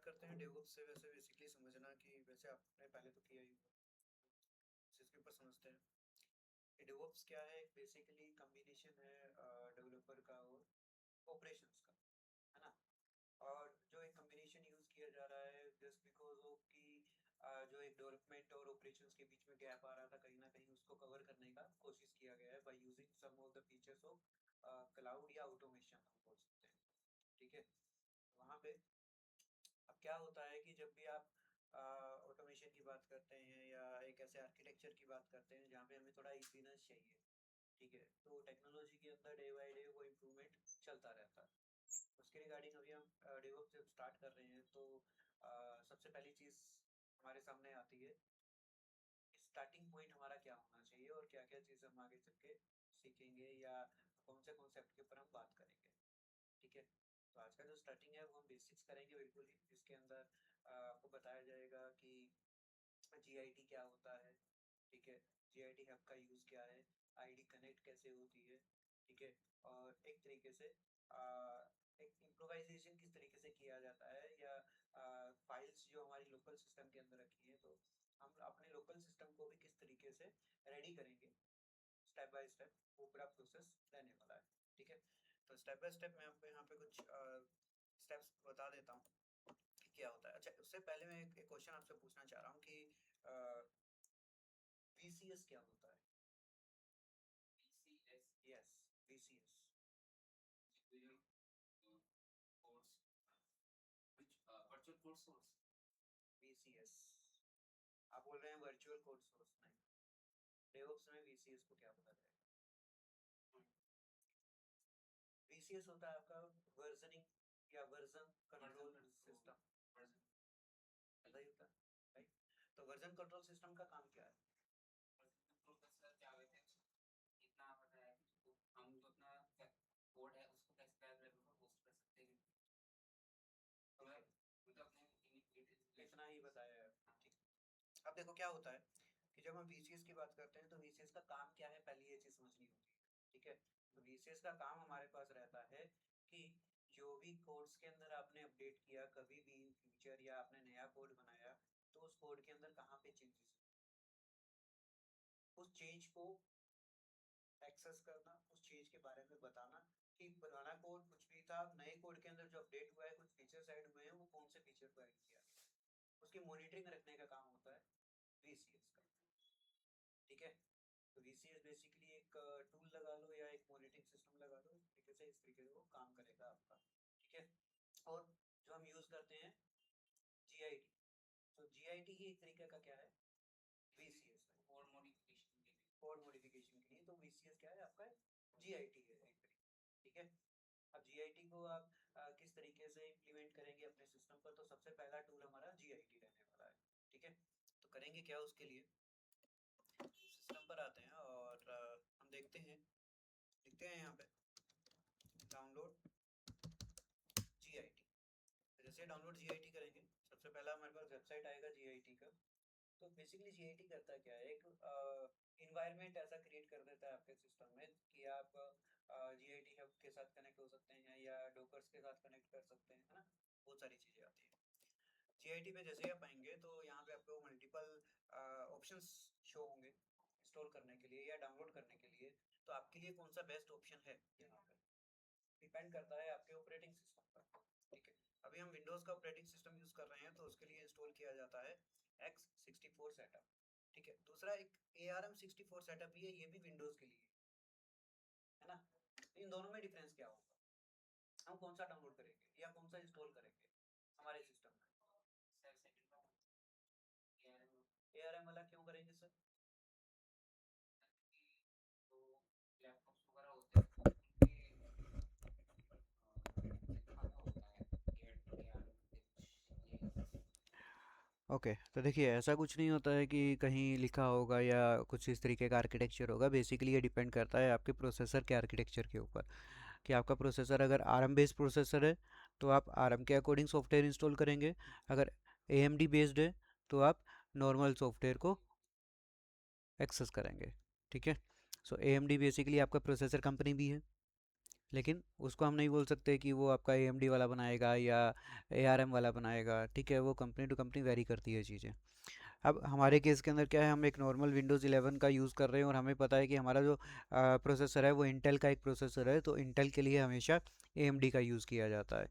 Start करते हैं DevOps से। वैसे बेसिकली समझना कि वैसे आपने पहले तो किया ही होगा, इसके ऊपर समझते हैं कि डेवऑप्स क्या है। बेसिकली कम्बिनेशन है डेवलपर का और ऑपरेशंस का, है ना। और जो एक कम्बिनेशन यूज किया जा रहा है जस्ट बिकॉज ऑफ कि जो एक डेवलपमेंट और ऑपरेशंस के बीच में गैप आ रहा था, कहीं ना कहीं उसको कवर करने का कोशिश किया गया है by using some of the features of cloud या ऑटोमेशन हम बोल सकते हैं। ठीक है, वहाँ पे अब क्या होता है कि जब भी आप ऑटोमेशन की बात करते हैं या एक ऐसे आर्किटेक्चर की बात करते हैं जहाँ पे हमें थोड़ा इजीनेस चाहिए, ठीक है, तो टेक्नोलॉजी के अंदर डे बाय डे वो इम्प्रूवमेंट चलता रहता है। उसके रिगार्डिंग अभी हम डेवलप जब स्टार्ट कर रहे हैं तो सबसे पहली चीज़ हमारे सामने आती है कि स्टार्टिंग पॉइंट हमारा क्या होना चाहिए और क्या क्या चीज़ हम आगे चल के सीखेंगे या कौन से कॉन्सेप्ट के ऊपर हम बात करेंगे। ठीक है, तो आज का जो स्टार्टिंग है वो हम बेसिक्स करेंगे बिल्कुल ही, जिसके अंदर आपको बताया जाएगा कि जीआईटी क्या होता है। ठीक है, जीआईटी हब का यूज़ क्या है, आईडी कनेक्ट कैसे होती है। ठीक है, और एक तरीके से एक इम्प्रोवाइजेशन किस तरीके से किया जाता है या फाइल्स जो हमारी लोकल सिस्टम के अंदर रखी है तो हम अपने लोकल सिस्टम को भी किस तरीके से रेडी करेंगे, स्टेप बाय स्टेप वो पूरा प्रोसेस रहने वाला है। ठीक है, तो स्टेप बाय स्टेप मैं आपको यहाँ पे कुछ स्टेप्स बता देता हूँ कि क्या होता है। अच्छा, उससे पहले मैं एक क्वेश्चन आपसे पूछना चाह रहा हूँ कि वीसीएस क्या होता है। VCS yes, VCS. will course which virtual code source. VCS आप बोल रहे हैं वर्चुअल कोड सोर्स, नहीं। डेवऑप्स में वीसीएस को क्या बोला जाएगा? वीसीएस होता है आपका वर्जनिंग या version version control control system, version पता ही होता है, राइट। तो वर्जन कंट्रोल सिस्टम का काम क्या है? version control का सर क्या होता है इतना पता है कि हम तो अपना कोड है उसको कैसे पैरेलल में होस्ट कर सकते हैं तो ठीक मैं है, मतलब अपने इंटीग्रेटेड इतना ही बताया है। हाँ ठीक है, अब देखो क्या होता है कि जब हम वीसीएस की बात करते हैं तो वीसीएस का काम क्या है, पहले ये चीज समझनी होती है। ठीक है, तो वीसीएस का काम हमारे पास रहता है कि जो भी कोड्स के अंदर आपने अपडेट किया कभी भी इन फ्यूचर या आपने नया कोड बनाया तो उस कोड के अंदर कहाँ पे चेंजेस, उस चेंज को एक्सेस करना, उस चीज के बारे में बताना कि पुराना कोड कुछ भी था, नए कोड के अंदर जो अपडेट हुआ है कुछ फीचर्स ऐड हुए हैं वो कौन से फीचर को ऐड किया गया, उसकी मॉनिटरिंग रखने का काम होता है वीसीएस का। ठीक है, तो वीसीएस बेसिकली एक टूल लगा लो या एक मॉनिटरिंग सिस्टम लगा लो, इस तरीके से वो काम करेगा आपका। ठीक है, और जो हम यूज करते हैं जीआईटी, तो जीआईटी ही एक तरीके का क्या है, वीसीएस है। कोड मॉडिफिकेशन के लिए कोड मॉडिफिकेशन के लिए तो वीसीएस क्या है आपका, जीआईटी है एक तरीके। ठीक है, अब जीआईटी को आप किस तरीके से इम्प्लीमेंट करेंगे अपने सिस्टम पर, तो सबसे पहला टूल हमारा जीआईटी रहने वाला है। ठीक है, तो करेंगे क्या उसके लिए, सिस्टम पर आते हैं और हम देखते हैं, लिखते हैं यहाँ पे डाउनलोड जीआईटी। जैसे डाउनलोड जीआईटी करेंगे सबसे पहला हमारे पास वेबसाइट आएगा जीआईटी का। तो बेसिकली जीआईटी करता क्या है, एक इन्वायरमेंट ऐसा क्रिएट कर देता है आपके सिस्टम में कि आप जीआईटी हब के साथ कनेक्ट हो सकते हैं या डोकर्स के साथ कनेक्ट कर सकते हैं, है ना। बहुत सारी चीज़ें आती हैं जीआईटी पे। जैसे ही आप आएंगे तो यहाँ पे आपको मल्टीपल ऑप्शंस शो होंगे इंस्टॉल करने के लिए या डाउनलोड करने के लिए। तो आपके लिए कौन सा बेस्ट ऑप्शन है यहाँ पे डिपेंड करता है आपके ऑपरेटिंग सिस्टम पर। ठीक है, अभी हम विंडोज़ का ऑपरेटिंग सिस्टम यूज़ कर रहे हैं तो उसके लिए इंस्टॉल किया जाता है X64 सेटअप। ठीक है, दूसरा एक ARM64 सेटअप भी है, ये भी विंडोज़ के लिए है ना। तो इन दोनों में डिफरेंस क्या होगा, हम कौन सा डाउनलोड करेंगे या कौन सा इंस्टॉल करेंगे हमारे सिस्टम में। सर सेकंड का ARM ARM वाला क्यों करेंगे सर? की तो लैपटॉप्स वगैरह होते हैं तो उनके लिखा हुआ होता है ARM के कुछ ये ओके तो देखिए ऐसा कुछ नहीं होता है कि कहीं लिखा होगा या कुछ इस तरीके का आर्किटेक्चर होगा। बेसिकली ये डिपेंड करता है आपके प्रोसेसर के आर्किटेक्चर के ऊपर कि आपका प्रोसेसर अगर आरएम बेस्ड प्रोसेसर है तो आप आरएम के अकॉर्डिंग सॉफ्टवेयर इंस्टॉल करेंगे। अगर एएमडी बेस्ड है तो आप नॉर्मल सॉफ्टवेयर को एक्सेस करेंगे। ठीक है, सो एएमडी बेसिकली आपका प्रोसेसर कंपनी भी है, लेकिन उसको हम नहीं बोल सकते कि वो आपका AMD वाला बनाएगा या ARM वाला बनाएगा, ठीक है, वो कंपनी टू कंपनी वेरी करती है चीज़ें। अब हमारे केस के अंदर क्या है, हम एक नॉर्मल विंडोज़ 11 का यूज़ कर रहे हैं और हमें पता है कि हमारा जो प्रोसेसर है वो इंटेल का एक प्रोसेसर है, तो इंटेल के लिए हमेशा AMD का यूज़ किया जाता है।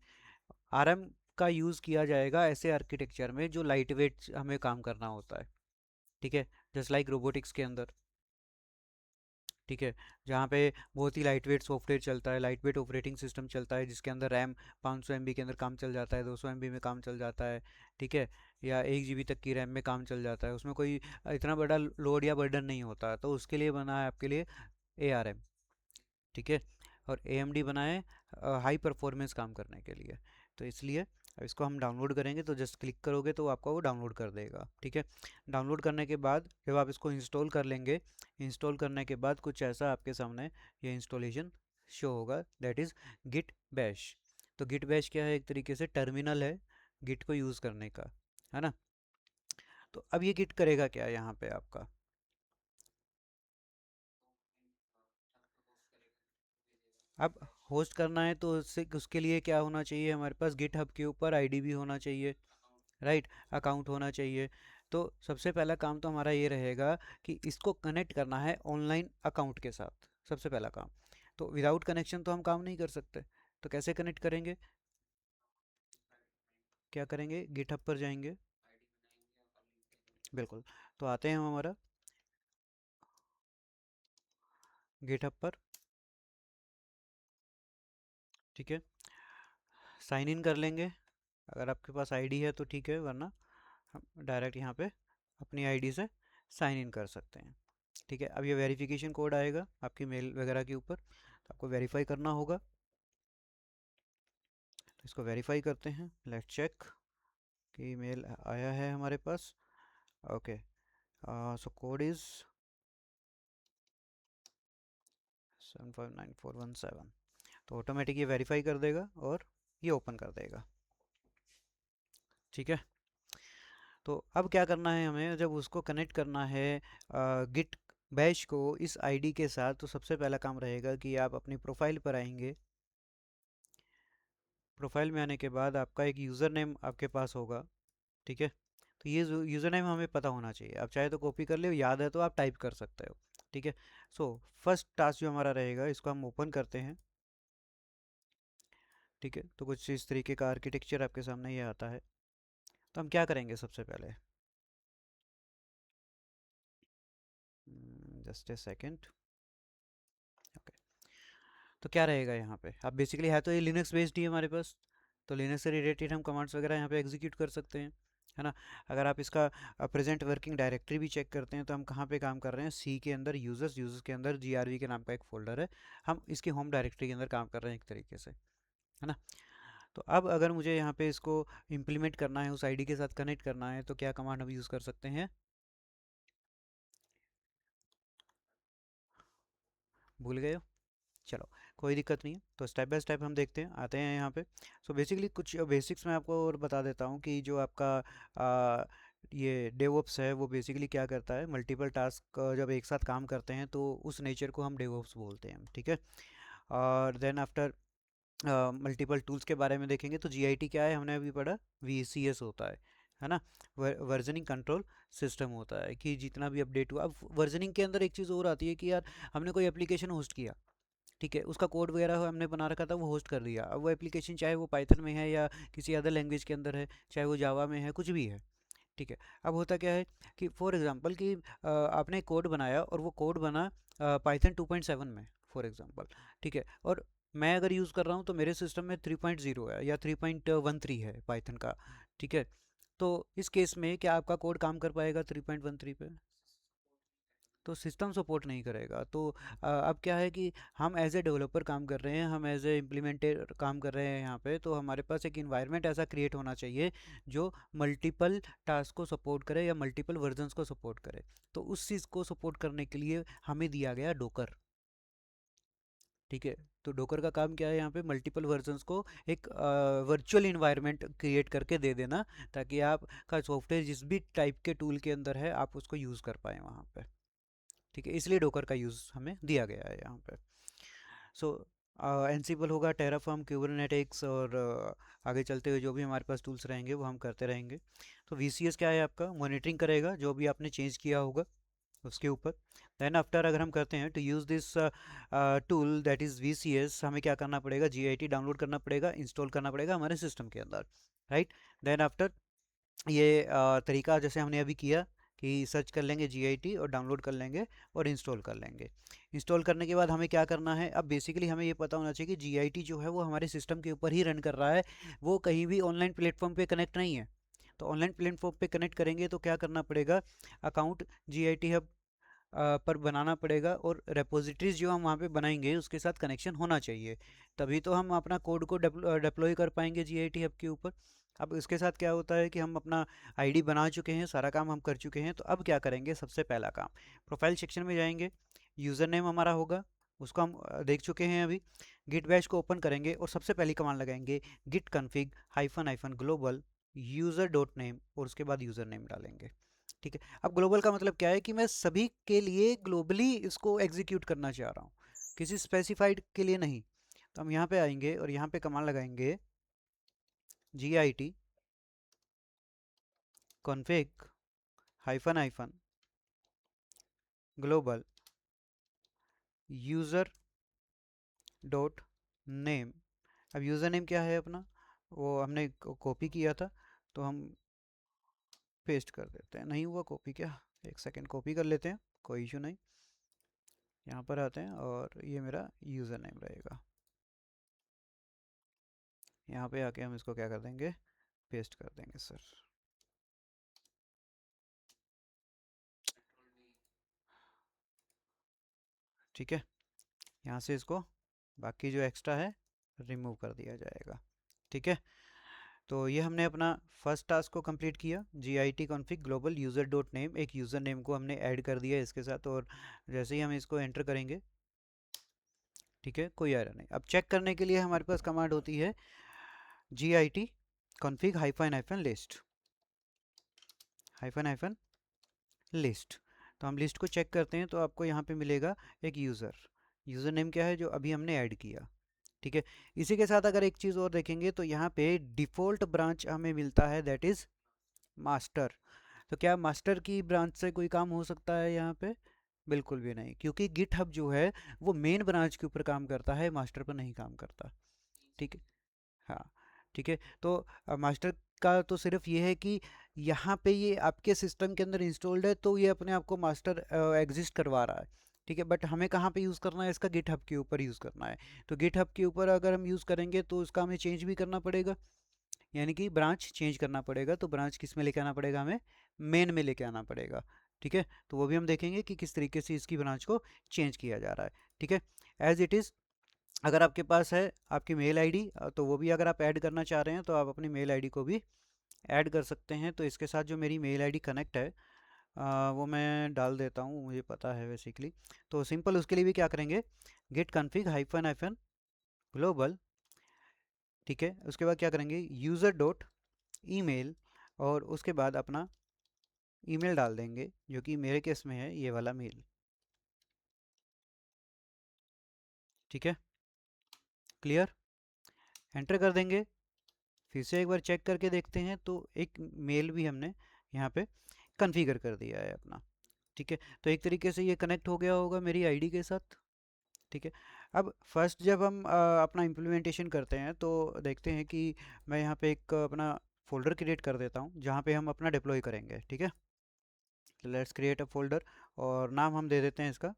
ARM का यूज़ किया जाएगा ऐसे आर्किटेक्चर में जो लाइट वेट हमें काम करना होता है, ठीक है, जस्ट लाइक रोबोटिक्स के अंदर, ठीक है, जहाँ पे बहुत ही लाइट वेट सॉफ्टवेयर चलता है, लाइट वेट ऑपरेटिंग सिस्टम चलता है, जिसके अंदर रैम 500 MB के अंदर काम चल जाता है, 200 MB में काम चल जाता है, ठीक है, या 1 GB तक की रैम में काम चल जाता है, उसमें कोई इतना बड़ा लोड या बर्डन नहीं होता, तो उसके लिए बना है आपके लिए ARM, ठीक है। और AMD बना है हाई परफॉर्मेंस काम करने के लिए। तो इसलिए अब इसको हम डाउनलोड करेंगे, तो जस्ट क्लिक करोगे तो आपका वो डाउनलोड कर देगा, ठीक है। डाउनलोड करने के बाद जब आप इसको इंस्टॉल कर लेंगे, इंस्टॉल करने के बाद कुछ ऐसा आपके सामने ये इंस्टॉलेशन शो होगा, दैट इज़ गिट बैश। तो गिट बैश क्या है, एक तरीके से टर्मिनल है गिट को यूज़ करने का, है ना। तो अब ये गिट करेगा क्या यहाँ पे आपका, अब होस्ट करना है तो उससे उसके लिए क्या होना चाहिए, हमारे पास गिट हब के ऊपर आईडी भी होना चाहिए, राइट, अकाउंट होना चाहिए। तो सबसे पहला काम तो हमारा ये रहेगा कि इसको कनेक्ट करना है ऑनलाइन अकाउंट के साथ, सबसे पहला काम। तो विदाउट कनेक्शन तो हम काम नहीं कर सकते, तो कैसे कनेक्ट करेंगे, क्या करेंगे, गिट हब पर जाएंगे, बिल्कुल। तो आते हैं हम हमारा गिट हब पर, ठीक है, साइन इन कर लेंगे, अगर आपके पास आईडी है तो ठीक है, वरना हम डायरेक्ट यहाँ पे अपनी आईडी से साइन इन कर सकते हैं, ठीक है। अब ये वेरिफिकेशन कोड आएगा आपकी मेल वगैरह के ऊपर, तो आपको वेरीफाई करना होगा, तो इसको वेरीफाई करते हैं, लेट चेक कि मेल आया है हमारे पास, ओके। सो कोड इज़ 759417, तो ऑटोमेटिक ये वेरीफाई कर देगा और ये ओपन कर देगा, ठीक है। तो अब क्या करना है हमें, जब उसको कनेक्ट करना है गिट बैश को इस आईडी के साथ, तो सबसे पहला काम रहेगा कि आप अपनी प्रोफाइल पर आएंगे, प्रोफाइल में आने के बाद आपका एक यूज़र नेम आपके पास होगा, ठीक है। तो ये यूज़र नेम हमें पता होना चाहिए, आप चाहे तो कॉपी कर ले, याद है तो आप टाइप कर सकते हो, ठीक है। सो फर्स्ट टास्क जो हमारा रहेगा, इसको हम ओपन करते हैं, ठीक है। तो कुछ इस तरीके का आर्किटेक्चर आपके सामने ये आता है। तो हम क्या करेंगे सबसे पहले, जस्ट ए सेकेंड, ओके। तो क्या रहेगा यहाँ पे, अब बेसिकली है तो ये लिनक्स बेस्ड ही है हमारे पास, तो लिनक्स से रिलेटेड हम कमांड्स वगैरह यहाँ पे एग्जीक्यूट कर सकते हैं, है ना। अगर आप इसका प्रेजेंट वर्किंग डायरेक्टरी भी चेक करते हैं, तो हम कहाँ पे काम कर रहे हैं, सी के अंदर यूजर्स, यूजर्स के अंदर GRV के नाम का एक फोल्डर है, हम इसकी होम डायरेक्टरी के अंदर काम कर रहे हैं एक तरीके से, है ना। तो अब अगर मुझे यहाँ पे इसको इम्प्लीमेंट करना है, उस आईडी के साथ कनेक्ट करना है, तो क्या कमांड हम यूज़ कर सकते हैं, भूल गए हो, चलो कोई दिक्कत नहीं है, तो स्टेप बाय स्टेप हम देखते हैं, आते हैं यहाँ पे। सो बेसिकली कुछ बेसिक्स मैं आपको और बता देता हूँ कि जो आपका आ, ये डेवऑप्स है वो बेसिकली क्या करता है, मल्टीपल टास्क जब एक साथ काम करते हैं तो उस नेचर को हम डेवऑप्स बोलते हैं, ठीक है। और देन आफ्टर मल्टीपल टूल्स के बारे में देखेंगे, तो GIT क्या है, हमने अभी पढ़ा, VCS होता है ना, वर्जनिंग कंट्रोल सिस्टम होता है, कि जितना भी अपडेट हुआ, अब वर्जनिंग के अंदर एक चीज़ और आती है कि यार हमने कोई एप्लीकेशन होस्ट किया, ठीक है, उसका कोड वगैरह हमने बना रखा था, वो होस्ट कर दिया, अब वो एप्लीकेशन चाहे वो पाइथन में है या किसी अदर लैंग्वेज के अंदर है, चाहे वो जावा में है, कुछ भी है, ठीक है। अब होता क्या है कि फॉर एग्जांपल कि आपने कोड बनाया और वो कोड बना पाइथन 2.7 में, फॉर एग्जांपल, ठीक है, और मैं अगर यूज़ कर रहा हूँ तो मेरे सिस्टम में 3.0 है या 3.13 है पाइथन का, ठीक है। तो इस केस में क्या आपका कोड काम कर पाएगा 3.13 पे, तो सिस्टम सपोर्ट नहीं करेगा। तो अब क्या है कि हम एज ए डेवलपर काम कर रहे हैं, हम एज ए इम्प्लीमेंटर काम कर रहे हैं यहाँ पे, तो हमारे पास एक इन्वायरमेंट ऐसा क्रिएट होना चाहिए जो मल्टीपल टास्क को सपोर्ट करे या मल्टीपल वर्जन्स को सपोर्ट करे। तो उस चीज़ को सपोर्ट करने के लिए हमें दिया गया डोकर, ठीक है। तो डोकर का काम क्या है, यहाँ पे मल्टीपल वर्जन्स को एक वर्चुअल इन्वायरमेंट क्रिएट करके दे देना, ताकि आपका सॉफ्टवेयर जिस भी टाइप के टूल के अंदर है आप उसको यूज़ कर पाएँ वहाँ पे, ठीक है। इसलिए डोकर का यूज़ हमें दिया गया है यहाँ पे। सो एनसिबल होगा, टेराफॉर्म, कुबरनेटिक्स और आगे चलते हुए जो भी हमारे पास टूल्स रहेंगे वो हम करते रहेंगे। तो वीसीएस क्या है आपका, मॉनिटरिंग करेगा जो भी आपने चेंज किया होगा उसके ऊपर। देन आफ्टर अगर हम करते हैं to use this tool that is VCS, हमें क्या करना पड़ेगा, जीआईटी डाउनलोड करना पड़ेगा, इंस्टॉल करना पड़ेगा हमारे सिस्टम के अंदर, राइट। देन आफ्टर ये तरीका जैसे हमने अभी किया कि सर्च कर लेंगे जीआईटी और डाउनलोड कर लेंगे और इंस्टॉल कर लेंगे। इंस्टॉल करने के बाद हमें क्या करना है, अब बेसिकली हमें ये पता होना चाहिए कि जीआईटी जो है वो हमारे सिस्टम के ऊपर ही रन कर रहा है, वो कहीं भी ऑनलाइन प्लेटफॉर्म पे कनेक्ट नहीं है। तो ऑनलाइन प्लेटफॉर्म पे कनेक्ट करेंगे तो क्या करना पड़ेगा, अकाउंट जीआईटी हब पर बनाना पड़ेगा और रेपोजिटरीज जो हम वहाँ पे बनाएंगे उसके साथ कनेक्शन होना चाहिए, तभी तो हम अपना कोड को डिप्लॉय कर पाएंगे जीआईटी हब के ऊपर। अब इसके साथ क्या होता है कि हम अपना आईडी बना चुके हैं, सारा काम हम कर चुके हैं, तो अब क्या करेंगे, सबसे पहला काम प्रोफाइल सेक्शन में जाएंगे, यूज़र नेम हमारा होगा, उसको हम देख चुके हैं अभी। गिट बैश को ओपन करेंगे और सबसे पहली कमांड लगाएंगे git config hyphen hyphen global user dot name और उसके बाद यूज़र नेम डालेंगे, ठीक है। अब ग्लोबल का मतलब क्या है कि मैं सभी के लिए ग्लोबली इसको एग्जीक्यूट करना चाह रहा हूँ, किसी स्पेसिफाइड के लिए नहीं। तो हम यहाँ पे आएंगे और यहाँ पे कमांड लगाएंगे git config hyphen hyphen global user dot name. अब यूज़र नेम क्या है अपना, वो हमने कॉपी किया था तो हम पेस्ट कर देते हैं, नहीं हुआ कॉपी क्या, एक सेकेंड कॉपी कर लेते हैं, कोई इशू नहीं। यहाँ पर आते हैं और ये मेरा यूज़र नेम रहेगा, यहाँ पे आके हम इसको क्या कर देंगे, पेस्ट कर देंगे सर, ठीक है। यहाँ से इसको बाकी जो एक्स्ट्रा है रिमूव कर दिया जाएगा, ठीक है। तो ये हमने अपना फर्स्ट टास्क को कंप्लीट किया, G I T config global user dot name, एक यूज़र नेम को हमने ऐड कर दिया इसके साथ, और जैसे ही हम इसको एंटर करेंगे, ठीक है, कोई एरर नहीं। अब चेक करने के लिए हमारे पास कमांड होती है G I T config hyphen hyphen list, hyphen hyphen list. तो हम लिस्ट को चेक करते हैं तो आपको यहाँ पे मिलेगा एक यूज़र नेम क्या है जो अभी हमने ऐड किया, ठीक है। इसी के साथ अगर एक चीज़ और देखेंगे तो यहाँ पे डिफ़ॉल्ट ब्रांच हमें मिलता है दैट इज़ मास्टर। तो क्या मास्टर की ब्रांच से कोई काम हो सकता है यहाँ पे, बिल्कुल भी नहीं, क्योंकि गिटहब जो है वो मेन ब्रांच के ऊपर काम करता है, मास्टर पर नहीं काम करता, ठीक है। हाँ, ठीक है। तो मास्टर का तो सिर्फ ये है कि यहाँ पे ये आपके सिस्टम के अंदर इंस्टॉल्ड है तो ये अपने आप को मास्टर एग्जिस्ट करवा रहा है, ठीक है। बट हमें कहाँ पे यूज़ करना है, इसका गिटहब के ऊपर यूज़ करना है। तो गिटहब के ऊपर अगर हम यूज़ करेंगे तो उसका हमें चेंज भी करना पड़ेगा, यानी कि ब्रांच चेंज करना पड़ेगा। तो ब्रांच किस में लेके आना पड़ेगा, हमें मेन में लेके आना पड़ेगा, ठीक है। तो वो भी हम देखेंगे कि किस तरीके से इसकी ब्रांच को चेंज किया जा रहा है, ठीक है। एज इट इज़ अगर आपके पास है आपकी मेल आईडी, तो वो भी अगर आप ऐड करना चाह रहे हैं तो आप अपनी मेल आईडी को भी ऐड कर सकते हैं। तो इसके साथ जो मेरी मेल आईडी कनेक्ट है वो मैं डाल देता हूँ, मुझे पता है बेसिकली। तो सिंपल उसके लिए भी क्या करेंगे, git config hyphen hyphen global, ठीक है। उसके बाद क्या करेंगे, यूज़र डॉट ईमेल, और उसके बाद अपना ईमेल डाल देंगे जो कि मेरे केस में है ये वाला मेल, ठीक है, क्लियर। एंटर कर देंगे, फिर से एक बार चेक करके देखते हैं तो एक मेल भी हमने यहाँ पे कॉन्फ़िगर कर दिया है अपना, ठीक है। तो एक तरीके से ये कनेक्ट हो गया होगा मेरी आईडी के साथ, ठीक है। अब फर्स्ट जब हम अपना इम्प्लीमेंटेशन करते हैं तो देखते हैं कि मैं यहाँ पे एक अपना फोल्डर क्रिएट कर देता हूँ जहाँ पे हम अपना डिप्लॉय करेंगे, ठीक है। लेट्स क्रिएट अ फोल्डर और नाम हम दे देते हैं इसका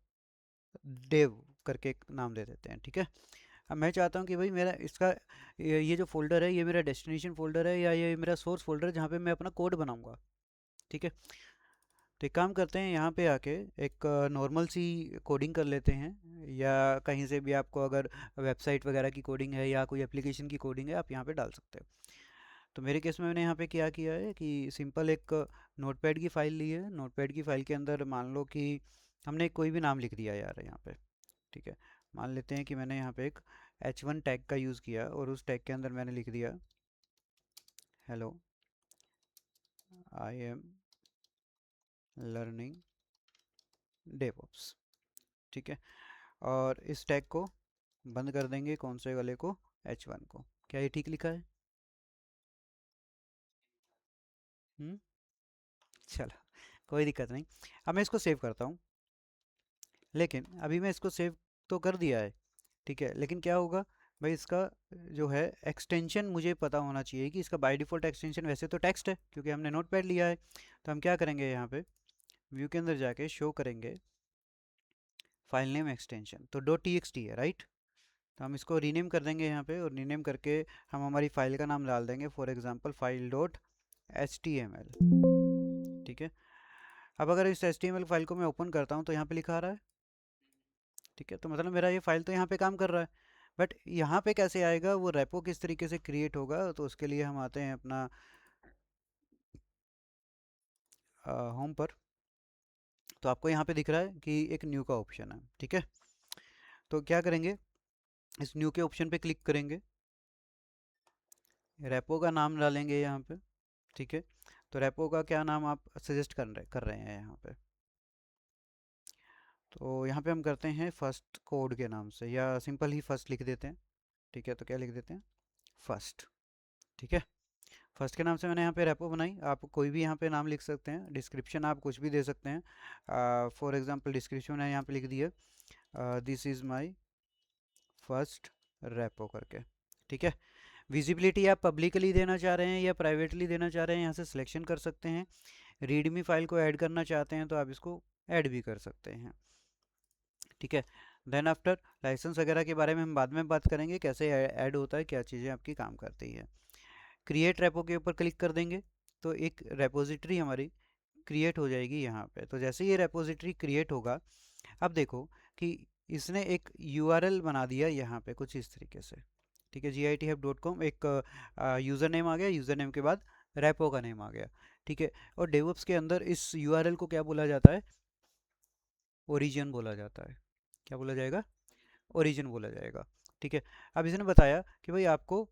डेव करके एक नाम दे देते हैं, ठीक है। अब मैं चाहता हूँ कि भाई मेरा इसका ये जो फ़ोल्डर है ये मेरा डेस्टिनेशन फ़ोल्डर है या ये मेरा सोर्स फ़ोल्डर है जहाँ पे मैं अपना कोड बनाऊँगा, ठीक है। तो एक काम करते हैं, यहाँ पे आके एक नॉर्मल सी कोडिंग कर लेते हैं, या कहीं से भी आपको अगर वेबसाइट वगैरह की कोडिंग है या कोई एप्लीकेशन की कोडिंग है आप यहाँ पे डाल सकते हो। तो मेरे केस में मैंने यहाँ पे क्या किया है कि सिंपल एक नोटपैड की फ़ाइल ली है, नोटपैड की फ़ाइल के अंदर मान लो कि हमने कोई भी नाम लिख दिया यार यहाँ पे, ठीक है। मान लेते हैं कि मैंने यहाँ पे एक H1 टैग का यूज़ किया और उस टैग के अंदर मैंने लिख दिया hello I am learning DevOps, ठीक है। और इस टैग को बंद कर देंगे कौन से वाले को, H1 को। क्या ये ठीक लिखा है? चलो कोई दिक्कत नहीं। अब मैं इसको सेव करता हूँ, लेकिन अभी मैं इसको सेव तो कर दिया है, ठीक है, लेकिन क्या होगा भाई, इसका जो है एक्सटेंशन मुझे पता होना चाहिए कि इसका बाय डिफ़ॉल्ट एक्सटेंशन वैसे तो टेक्स्ट है क्योंकि हमने नोटपैड लिया है। तो हम क्या करेंगे, यहाँ पे व्यू के अंदर जाके शो करेंगे फाइल नेम एक्सटेंशन, तो .txt है राइट। तो हम इसको रीनेम कर देंगे यहाँ पे, और रीनेम करके हम हमारी फाइल का नाम डाल देंगे, for example file dot HTML, ठीक है। अब अगर इस HTML फाइल को मैं ओपन करता हूँ तो यहाँ पे लिखा आ रहा है, ठीक है, तो मतलब मेरा ये फाइल तो यहाँ पे काम कर रहा है, बट यहाँ पे कैसे आएगा, वो रेपो किस तरीके से क्रिएट होगा, तो उसके लिए हम आते हैं अपना होम पर। तो आपको यहाँ पे दिख रहा है कि एक न्यू का ऑप्शन है, ठीक है। तो क्या करेंगे, इस न्यू के ऑप्शन पे क्लिक करेंगे, रेपो का नाम डालेंगे यहाँ पे, ठीक है। तो रेपो का क्या नाम आप सजेस्ट कर रहे हैं यहाँ पे, तो यहाँ पे हम करते हैं फर्स्ट कोड के नाम से, या सिंपल ही फर्स्ट लिख देते हैं, ठीक है। तो क्या लिख देते हैं, फर्स्ट, ठीक है। फर्स्ट के नाम से मैंने यहाँ पे रेपो बनाई, आप कोई भी यहाँ पे नाम लिख सकते हैं, डिस्क्रिप्शन आप कुछ भी दे सकते हैं। फॉर एग्जांपल डिस्क्रिप्शन मैंने यहाँ पे लिख दिया, this is my first repo करके, ठीक है। विजिबिलिटी आप पब्लिकली देना चाह रहे हैं या प्राइवेटली देना चाह रहे हैं, यहाँ से सिलेक्शन कर सकते हैं। रीडमी फाइल को ऐड करना चाहते हैं तो आप इसको ऐड भी कर सकते हैं, ठीक है। देन आफ्टर लाइसेंस वगैरह के बारे में हम बाद में बात करेंगे, कैसे ऐड होता है, क्या चीज़ें आपकी काम करती है। क्रिएट रेपो के ऊपर क्लिक कर देंगे तो एक रेपोजिटरी हमारी क्रिएट हो जाएगी यहाँ पे। तो जैसे ये रेपोजिटरी क्रिएट होगा, अब देखो कि इसने एक यूआरएल बना दिया यहाँ पे कुछ इस तरीके से, ठीक है। github.com एक यूज़र नेम आ गया, यूज़र नेम के बाद रेपो का नेम आ गया, ठीक है। और डेवऑप्स के अंदर इस यूआरएल को क्या बोला जाता है, ओरिजिन बोला जाता है। क्या बोला जाएगा, ओरिजिन बोला जाएगा, ठीक है। अब इसने बताया कि भाई आपको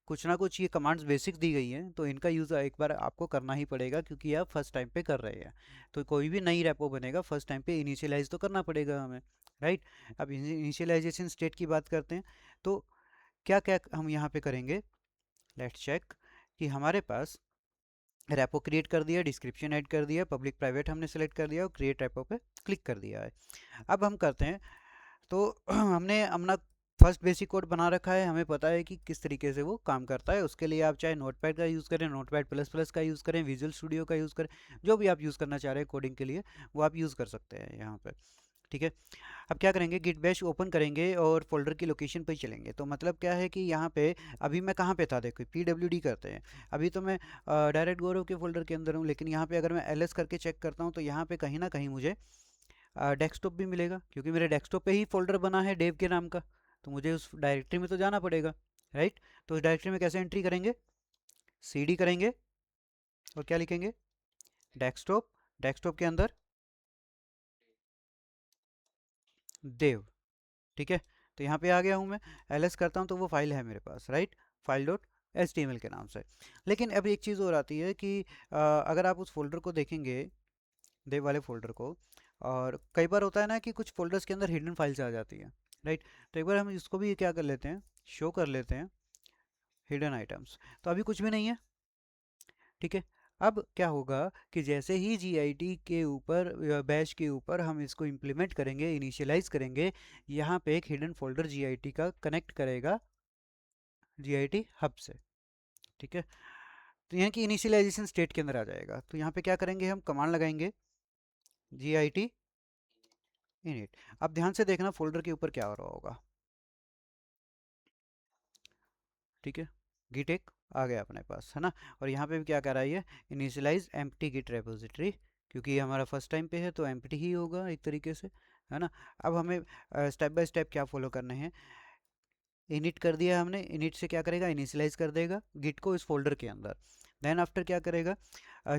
कुछ ना कुछ ये कमांड्स बेसिक दी गई हैं, तो इनका यूज़ एक बार आपको करना ही पड़ेगा क्योंकि आप फर्स्ट टाइम पे कर रहे हैं। तो कोई भी नई रेपो बनेगा फर्स्ट टाइम पे इनिशियलाइज तो करना पड़ेगा हमें, राइट। अब इनिशियलाइजेशन स्टेट की बात करते हैं, तो क्या क्या हम यहाँ पे करेंगे, लेट्स चेक कि हमारे पास रेपो क्रिएट कर दिया, डिस्क्रिप्शन ऐड कर दिया, पब्लिक प्राइवेट हमने सेलेक्ट कर दिया और क्रिएट रेपो पे क्लिक कर दिया है। अब हम करते हैं, तो हमने अपना फर्स्ट बेसिक कोड बना रखा है, हमें पता है कि किस तरीके से वो काम करता है। उसके लिए आप चाहे नोटपैड का यूज़ करें, नोटपैड प्लस प्लस का यूज़ करें, विजुअल स्टूडियो का यूज़ करें, जो भी आप यूज़ करना चाह रहे हैं कोडिंग के लिए वो आप यूज़ कर सकते हैं यहाँ पे, ठीक है। अब क्या करेंगे, गिट बैश ओपन करेंगे और फोल्डर की लोकेशन पर ही चलेंगे। तो मतलब क्या है कि यहाँ पे अभी मैं कहाँ पे था, देखो PWD करते हैं, अभी तो मैं डायरेक्ट गौरव के फोल्डर के अंदर हूँ, लेकिन यहाँ पे अगर मैं LS करके चेक करता हूँ तो यहाँ पे कहीं ना कहीं मुझे डेस्कटॉप भी मिलेगा, क्योंकि मेरे डेस्कटॉप पे ही फोल्डर बना है डेव के नाम का, तो मुझे उस डायरेक्टरी में तो जाना पड़ेगा, राइट। तो उस डायरेक्टरी में कैसे एंट्री करेंगे, CD करेंगे और क्या लिखेंगे, डेस्कटॉप, डेस्कटॉप के अंदर देव, ठीक है। तो यहाँ पे आ गया हूँ मैं, LS करता हूँ तो वो फाइल है मेरे पास, राइट, फाइल डॉट HTML के नाम से। लेकिन अब एक चीज़ और आती है कि अगर आप उस फोल्डर को देखेंगे, देव वाले फोल्डर को, और कई बार होता है ना कि कुछ फोल्डर्स के अंदर हिडन फाइल्स आ जाती हैं, राइट। तो एक बार हम इसको भी क्या कर लेते हैं, शो कर लेते हैं हिडन आइटम्स। तो अभी कुछ भी नहीं है, ठीक है। अब क्या होगा कि जैसे ही GIT के ऊपर, बैश के ऊपर हम इसको इम्प्लीमेंट करेंगे, इनिशियलाइज करेंगे, यहाँ पे एक हिडन फोल्डर GIT का कनेक्ट करेगा GIT हब से, ठीक है। तो यहाँ की इनिशियलाइजेशन स्टेट के अंदर आ जाएगा। तो यहाँ पे क्या करेंगे, हम कमांड लगाएंगे GIT init। अब ध्यान से देखना फोल्डर के ऊपर क्या हो रहा होगा, ठीक है। गिट एक आ गया अपने पास, है ना। और यहाँ पे भी क्या कर रहा है, ये इनिशियलाइज एम्प्टी गिट रेपोजिटरी, क्योंकि ये हमारा फर्स्ट टाइम पे है तो एम्प्टी ही होगा एक तरीके से, है ना। अब हमें स्टेप बाय स्टेप क्या फॉलो करने हैं, इनिट कर दिया हमने, इनिट से क्या करेगा, इनिशियलाइज कर देगा गिट को इस फोल्डर के अंदर। देन आफ्टर क्या करेगा,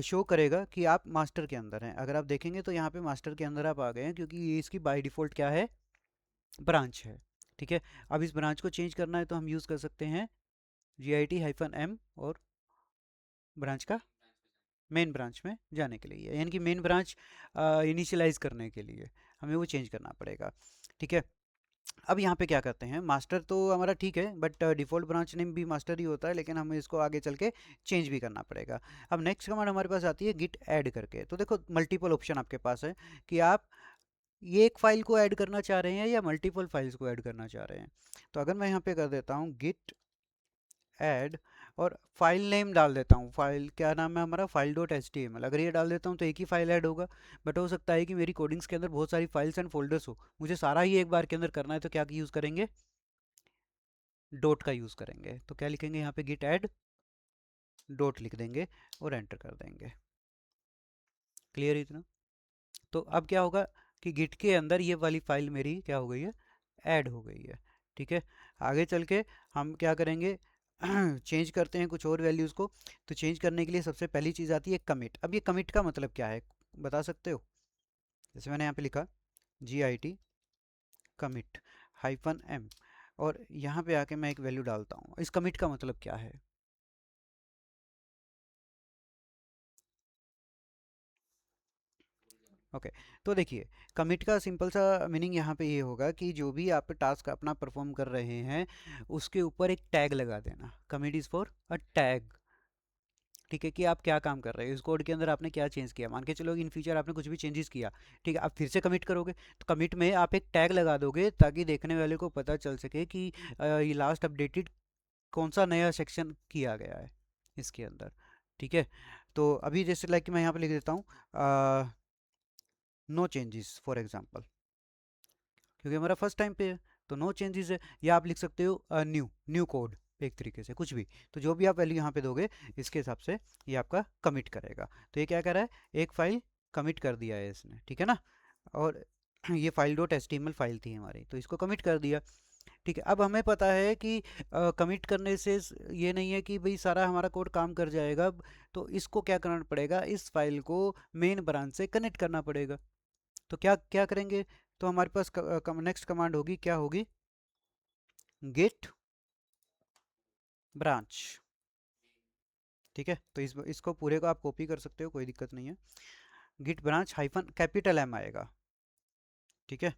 शो करेगा कि आप मास्टर के अंदर हैं। अगर आप देखेंगे तो यहाँ पे मास्टर के अंदर आप आ गए हैं, क्योंकि ये इसकी बाय डिफ़ॉल्ट क्या है, ब्रांच है, ठीक है। अब इस ब्रांच को चेंज करना है तो हम यूज़ कर सकते हैं GIT-M और ब्रांच का मेन ब्रांच में जाने के लिए, यानी कि मेन ब्रांच इनिशियलाइज करने के लिए हमें वो चेंज करना पड़ेगा, ठीक है। अब यहाँ पे क्या करते हैं, मास्टर तो हमारा ठीक है, बट डिफ़ॉल्ट ब्रांच नेम भी मास्टर ही होता है, लेकिन हमें इसको आगे चल के चेंज भी करना पड़ेगा। अब नेक्स्ट कमांड हमारे पास आती है गिट ऐड करके। तो देखो मल्टीपल ऑप्शन आपके पास है कि आप ये एक फाइल को ऐड करना चाह रहे हैं या मल्टीपल फाइल्स को ऐड करना चाह रहे हैं। तो अगर मैं यहाँ पे कर देता हूँ गिट ऐड और फाइल नेम डाल देता हूँ, फाइल क्या नाम है हमारा, file dot H T M L. अगर ये डाल देता हूँ तो एक ही फाइल ऐड होगा, बट हो सकता है कि मेरी कोडिंग्स के अंदर बहुत सारी फाइल्स एंड फोल्डर्स हो, मुझे सारा ही एक बार के अंदर करना है, तो क्या यूज़ करेंगे, डॉट का यूज़ करेंगे। तो क्या लिखेंगे यहाँ पे, गिट ऐड डॉट लिख देंगे और एंटर कर देंगे। क्लियर इतना? तो अब क्या होगा कि गिट के अंदर ये वाली फाइल मेरी क्या हो गई है, ऐड हो गई है। ठीक है, आगे चल के हम क्या करेंगे, चेंज करते हैं कुछ और वैल्यूज़ को। तो चेंज करने के लिए सबसे पहली चीज़ आती है कमिट। अब ये कमिट का मतलब क्या है, बता सकते हो? जैसे मैंने यहाँ पे लिखा git कमिट -m और यहाँ पे आके मैं एक वैल्यू डालता हूँ, इस कमिट का मतलब क्या है? ओके तो देखिए, कमिट का सिंपल सा मीनिंग यहाँ पे ये होगा कि जो भी आप टास्क अपना परफॉर्म कर रहे हैं उसके ऊपर एक टैग लगा देना। Commit is for a tag. ठीक है, कि आप क्या काम कर रहे हो, इस कोड के अंदर आपने क्या चेंज किया, मान के चलो इन फ्यूचर आपने कुछ भी चेंजेस किया, ठीक है, आप फिर से कमिट करोगे तो कमिट में आप एक टैग लगा दोगे ताकि देखने वाले को पता चल सके कि ये लास्ट अपडेटेड कौन सा नया सेक्शन किया गया है इसके अंदर। ठीक है, तो अभी जैसे लाइक मैं यहाँ पे लिख देता हूँ नो चेंजेस फॉर एग्जांपल, क्योंकि हमारा फर्स्ट टाइम पे है तो नो चेंजेस है। या आप लिख सकते हो न्यू कोड, एक तरीके से कुछ भी, तो जो भी आप वैल्यू यहाँ पे दोगे इसके हिसाब से ये आपका कमिट करेगा। तो ये क्या कर रहा है, एक फाइल कमिट कर दिया है इसने, ठीक है ना। और ये फाइल डॉट एचटीएमएल फाइल थी हमारी, तो इसको कमिट कर दिया। ठीक है, अब हमें पता है कि कमिट करने से ये नहीं है कि भाई सारा हमारा कोड काम कर जाएगा, तो इसको क्या करना पड़ेगा, इस फाइल को मेन ब्रांच से कनेक्ट करना पड़ेगा। तो क्या क्या करेंगे, तो हमारे पास नेक्स्ट कमांड होगी, क्या होगी, गेट ब्रांच। ठीक है, तो इसको पूरे को आप कॉपी कर सकते हो, कोई दिक्कत नहीं है। Git branch hyphen capital M आएगा। ठीक है,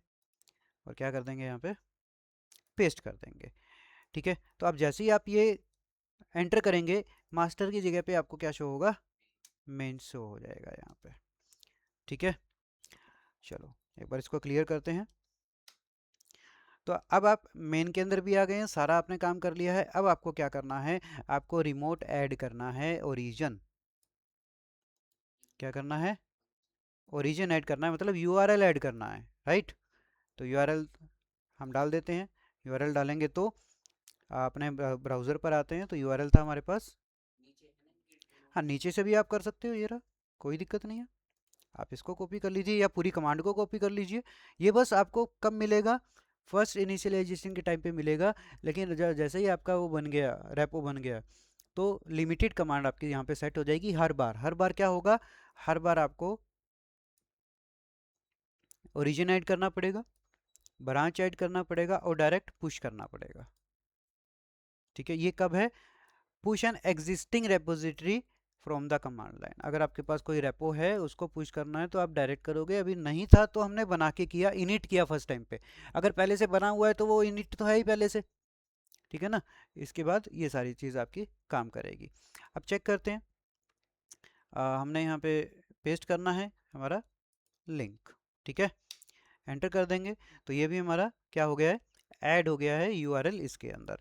और क्या कर देंगे यहाँ पे, पेस्ट कर देंगे। ठीक है, तो अब जैसे ही आप ये एंटर करेंगे मास्टर की जगह पे आपको क्या शो होगा, मेन शो हो जाएगा यहाँ पे। ठीक है, चलो एक बार इसको क्लियर करते हैं। तो अब आप मेन के अंदर भी आ गए हैं, सारा आपने काम कर लिया है। अब आपको क्या करना है, आपको रिमोट ऐड करना है, ओरिजिन क्या करना है, ओरिजिन ऐड करना है, मतलब यूआरएल ऐड करना है, राइट। तो यूआरएल हम डाल देते हैं। यूआरएल डालेंगे तो अपने ब्राउज़र पर आते हैं, तो यूआरएल था हमारे पास, नीचे है ना गिट रिमूव हाँ नीचे से भी आप कर सकते हो, ये रहा, कोई दिक्कत नहीं है। आप इसको कॉपी कर लीजिए या पूरी कमांड को कॉपी कर लीजिए। ये बस आपको कब मिलेगा, फर्स्ट इनिशियलाइजेशन के टाइम पे मिलेगा, लेकिन जैसे ही आपका वो बन गया, रेपो बन गया, तो लिमिटेड कमांड आपकी यहाँ पे सेट हो जाएगी। हर बार क्या होगा, हर बार आपको ओरिजिन ऐड करना पड़ेगा, ब्रांच ऐड करना पड़ेगा और डायरेक्ट पुश करना पड़ेगा। ठीक है, ये कब है, push an existing repository from the command line. अगर आपके पास कोई रेपो है उसको पुश करना है तो आप डायरेक्ट करोगे, अभी नहीं था तो हमने बना के किया, इनिट किया फर्स्ट टाइम पे। अगर पहले से बना हुआ है तो वो इनिट तो है ही पहले से, ठीक है ना। इसके बाद ये सारी चीज़ आपकी काम करेगी। अब चेक करते हैं, हमने यहाँ पे पेस्ट करना है हमारा लिंक। ठीक है, एंटर कर देंगे तो ये भी हमारा क्या हो गया है, ऐड हो गया है यूआरएल इसके अंदर।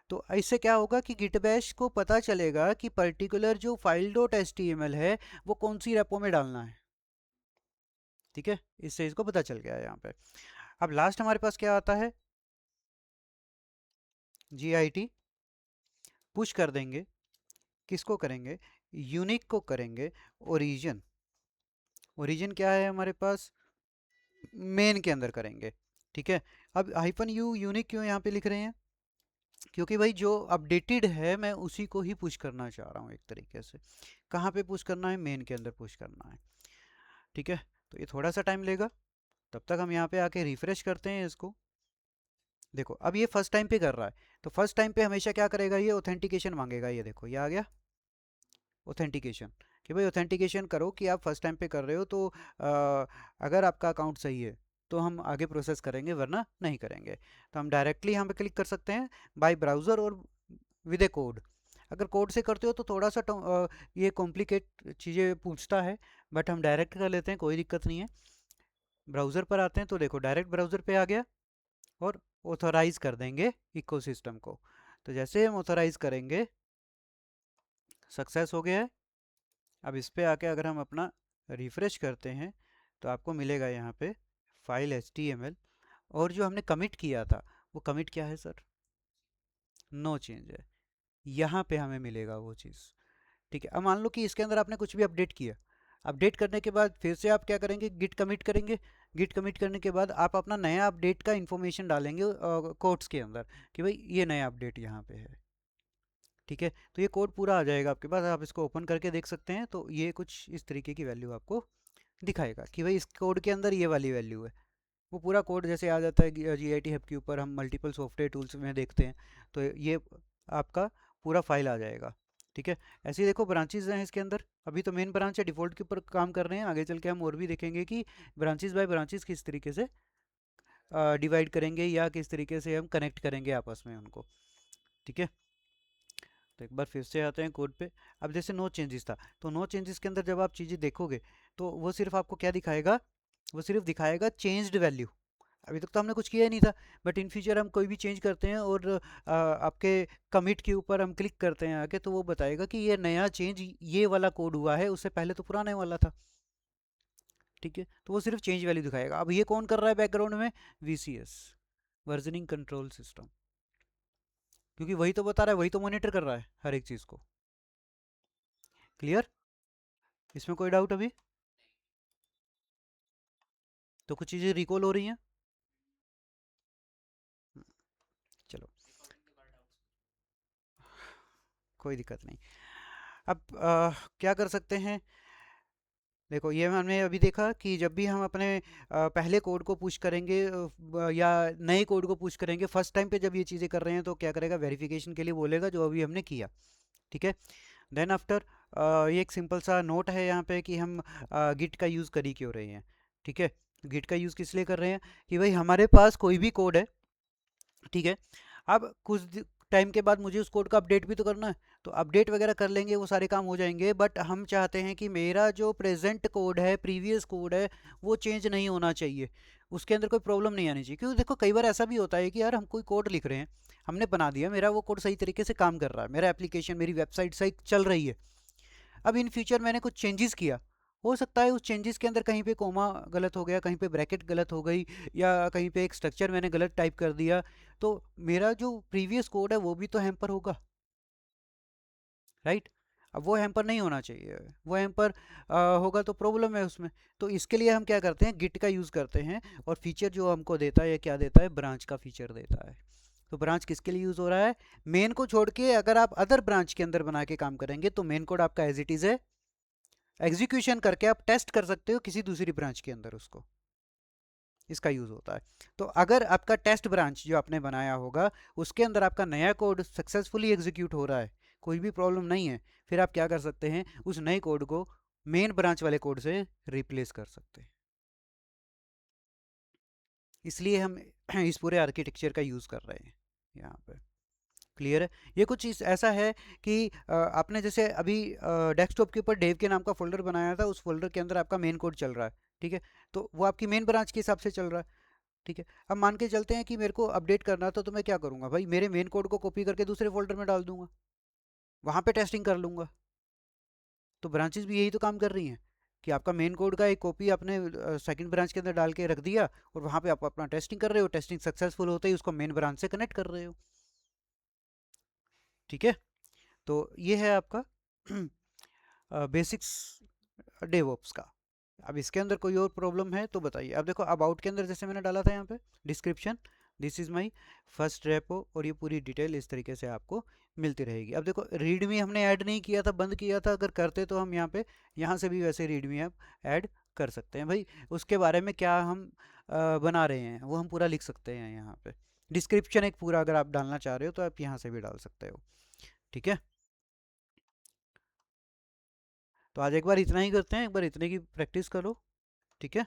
तो इससे क्या होगा कि गिट बैश को पता चलेगा कि पर्टिकुलर जो फाइल डॉट एचटीएमएल है वो कौन सी रेपो में डालना है। ठीक है, इससे इसको पता चल गया है यहाँ पे। अब लास्ट हमारे पास क्या आता है, git पुश कर देंगे, किसको करेंगे, यूनिक को करेंगे, ओरिजिन। ओरिजिन क्या है हमारे पास, मेन के अंदर करेंगे। ठीक है, अब हाइफन यू यूनिक क्यों यहाँ पे लिख रहे हैं, क्योंकि भाई जो अपडेटेड है मैं उसी को ही पुश करना चाह रहा हूँ एक तरीके से। कहाँ पे पुश करना है, मेन के अंदर पुश करना है। ठीक है, तो ये थोड़ा सा टाइम लेगा, तब तक हम यहाँ पे आके रिफ्रेश करते हैं इसको। देखो अब ये फर्स्ट टाइम पे कर रहा है, तो फर्स्ट टाइम पे हमेशा क्या करेगा, ये ऑथेंटिकेशन मांगेगा। ये देखो ये आ गया ऑथेंटिकेशन, कि भाई ऑथेंटिकेशन करो कि आप फर्स्ट टाइम पे कर रहे हो, तो अगर आपका अकाउंट सही है तो हम आगे प्रोसेस करेंगे, वरना नहीं करेंगे। तो हम डायरेक्टली यहाँ पे क्लिक कर सकते हैं बाय ब्राउज़र और विद ए कोड। अगर कोड से करते हो तो थोड़ा सा ये कॉम्प्लिकेट चीज़ें पूछता है, बट हम डायरेक्ट कर लेते हैं, कोई दिक्कत नहीं है। ब्राउज़र पर आते हैं तो देखो डायरेक्ट ब्राउज़र पे आ गया, और ऑथोराइज कर देंगे इकोसिस्टम को। तो जैसे हम ऑथोराइज करेंगे, सक्सेस हो गया है। अब इस पे आके अगर हम अपना रिफ्रेश करते हैं तो आपको मिलेगा यहाँ पे फाइल HTML, और जो हमने कमिट किया था वो कमिट क्या है सर? नो चेंज है। यहाँ पे हमें मिलेगा वो चीज़। ठीक है, अब मान लो कि इसके अंदर आपने कुछ भी अपडेट किया, अपडेट करने के बाद फिर से आप क्या करेंगे, गिट कमिट करेंगे। गिट कमिट करने के बाद आप अपना नया अपडेट का इन्फॉर्मेशन डालेंगे कोड्स के अंदर कि भाई ये नया अपडेट यहाँ पे है। ठीक है, तो ये कोड पूरा आ जाएगा आपके पास, आप इसको ओपन करके देख सकते हैं। तो ये कुछ इस तरीके की वैल्यू आपको दिखाएगा कि भाई इस कोड के अंदर ये वाली वैल्यू है। वो पूरा कोड जैसे आ जाता है GIT हब के ऊपर, हम मल्टीपल सॉफ्टवेयर टूल्स में देखते हैं, तो ये आपका पूरा फाइल आ जाएगा। ठीक है, ऐसे ही देखो ब्रांचेस हैं इसके अंदर। अभी तो मेन ब्रांच है, डिफ़ॉल्ट के ऊपर काम कर रहे हैं, आगे चल के हम और भी देखेंगे कि ब्रांचेस बाय ब्रांचेस किस तरीके से डिवाइड करेंगे या किस तरीके से हम कनेक्ट करेंगे आपस में उनको। ठीक है, तो एक बार फिर से आते हैं कोड पे। अब जैसे नो चेंजेस था, तो नो चेंजेस के अंदर जब आप चीज़ें देखोगे तो वो सिर्फ आपको क्या दिखाएगा, वो सिर्फ दिखाएगा चेंज्ड वैल्यू। अभी तक तो हमने कुछ किया ही नहीं था, बट इन फ्यूचर हम कोई भी चेंज करते हैं और आपके कमिट के ऊपर हम क्लिक करते हैं आगे, तो वो बताएगा कि ये नया चेंज ये वाला कोड हुआ है, उससे पहले तो पुराने वाला था। ठीक है, तो वो सिर्फ चेंज वैल्यू दिखाएगा। अब ये कौन कर रहा है बैकग्राउंड में? VCS, वर्जनिंग कंट्रोल सिस्टम, क्योंकि वही तो बता रहा है, वही तो मॉनिटर कर रहा है हर एक चीज़ को। क्लियर? इसमें कोई डाउट अभी? तो कुछ चीज़ें रिकॉल हो रही हैं। चलो, रिकॉर्डिंग के बाद डाउट्स। कोई दिक्कत नहीं। अब क्या कर सकते हैं, देखो ये हमने अभी देखा कि जब भी हम अपने पहले कोड को पुश करेंगे या नए कोड को पुश करेंगे, फर्स्ट टाइम पे जब ये चीज़ें कर रहे हैं तो क्या करेगा, वेरिफिकेशन के लिए बोलेगा जो अभी हमने किया। ठीक है, देन आफ्टर ये एक सिंपल सा नोट है यहाँ पे कि हम गिट का यूज़ कर ही क्यों रहे हैं। ठीक है, गिट का यूज़ किस लिए कर रहे हैं कि भाई हमारे पास कोई भी कोड है, ठीक है, अब कुछ टाइम के बाद मुझे उस कोड का अपडेट भी तो करना है, तो अपडेट वगैरह कर लेंगे, वो सारे काम हो जाएंगे, बट हम चाहते हैं कि मेरा जो प्रेजेंट कोड है, प्रीवियस कोड है, वो चेंज नहीं होना चाहिए, उसके अंदर कोई प्रॉब्लम नहीं आनी चाहिए। क्योंकि देखो कई बार ऐसा भी होता है कि यार हम कोई कोड लिख रहे हैं, हमने बना दिया, मेरा वो कोड सही तरीके से काम कर रहा है, मेरा एप्लीकेशन, मेरी वेबसाइट सही चल रही है। अब इन फ्यूचर मैंने कुछ चेंजेस किया, हो सकता है उस चेंजेस के अंदर कहीं पे कोमा गलत हो गया, कहीं पे ब्रैकेट गलत हो गई, या कहीं पे एक स्ट्रक्चर मैंने गलत टाइप कर दिया, तो मेरा जो प्रीवियस कोड है वो भी तो हैम्पर होगा, राइट? अब वो हैम्पर नहीं होना चाहिए, वो हैम्पर होगा तो प्रॉब्लम है उसमें। तो इसके लिए हम क्या करते हैं, गिट का यूज़ करते हैं, और फीचर जो हमको देता है, क्या देता है, ब्रांच का फीचर देता है। तो ब्रांच किसके लिए यूज़ हो रहा है? मेन को छोड़ के अगर आप अदर ब्रांच के अंदर बना के काम करेंगे तो मेन कोड आपका एज इट इज़ है, एग्जीक्यूशन करके आप टेस्ट कर सकते हो किसी दूसरी ब्रांच के अंदर उसको, इसका यूज़ होता है। तो अगर आपका टेस्ट ब्रांच जो आपने बनाया होगा उसके अंदर आपका नया कोड सक्सेसफुली एग्जीक्यूट हो रहा है, कोई भी प्रॉब्लम नहीं है, फिर आप क्या कर सकते हैं, उस नए कोड को मेन ब्रांच वाले कोड से रिप्लेस कर सकते हैं। इसलिए हम इस पूरे आर्किटेक्चर का यूज़ कर रहे हैं यहाँ पे। क्लियर है? ये कुछ इस ऐसा है कि आपने जैसे अभी डेस्कटॉप के ऊपर डेव के नाम का फोल्डर बनाया था, उस फोल्डर के अंदर आपका मेन कोड चल रहा है। ठीक है, तो वो आपकी मेन ब्रांच के हिसाब से चल रहा है। ठीक है, अब मान के चलते हैं कि मेरे को अपडेट करना था, तो मैं क्या करूँगा भाई, मेरे मेन कोड को कॉपी करके दूसरे फोल्डर में डाल दूंगा, वहाँ पे टेस्टिंग कर लूँगा। तो ब्रांचेस भी यही तो काम कर रही हैं कि आपका मेन कोड का एक कॉपी आपने सेकंड ब्रांच के अंदर डाल के रख दिया, और वहाँ पे आप अपना टेस्टिंग कर रहे हो, टेस्टिंग सक्सेसफुल होते ही उसको मेन ब्रांच से कनेक्ट कर रहे हो। ठीक है, तो ये है आपका बेसिक्स डेवऑप्स का। अब इसके अंदर कोई और प्रॉब्लम है तो बताइए। अब देखो अबाउट के अंदर जैसे मैंने डाला था यहाँ पे description, this is my first repo, और ये पूरी डिटेल इस तरीके से आपको मिलती रहेगी। अब देखो रीडमी हमने ऐड नहीं किया था, बंद किया था, अगर करते तो हम यहाँ पे यहाँ से भी वैसे रीडमी आप ऐड कर सकते हैं भाई। उसके बारे में क्या हम बना रहे हैं वो हम पूरा लिख सकते हैं यहाँ पे। डिस्क्रिप्शन एक पूरा अगर आप डालना चाह रहे हो तो आप यहाँ से भी डाल सकते हो। ठीक है, तो आज एक बार इतना ही करते हैं, एक बार इतने की प्रैक्टिस करो। ठीक है।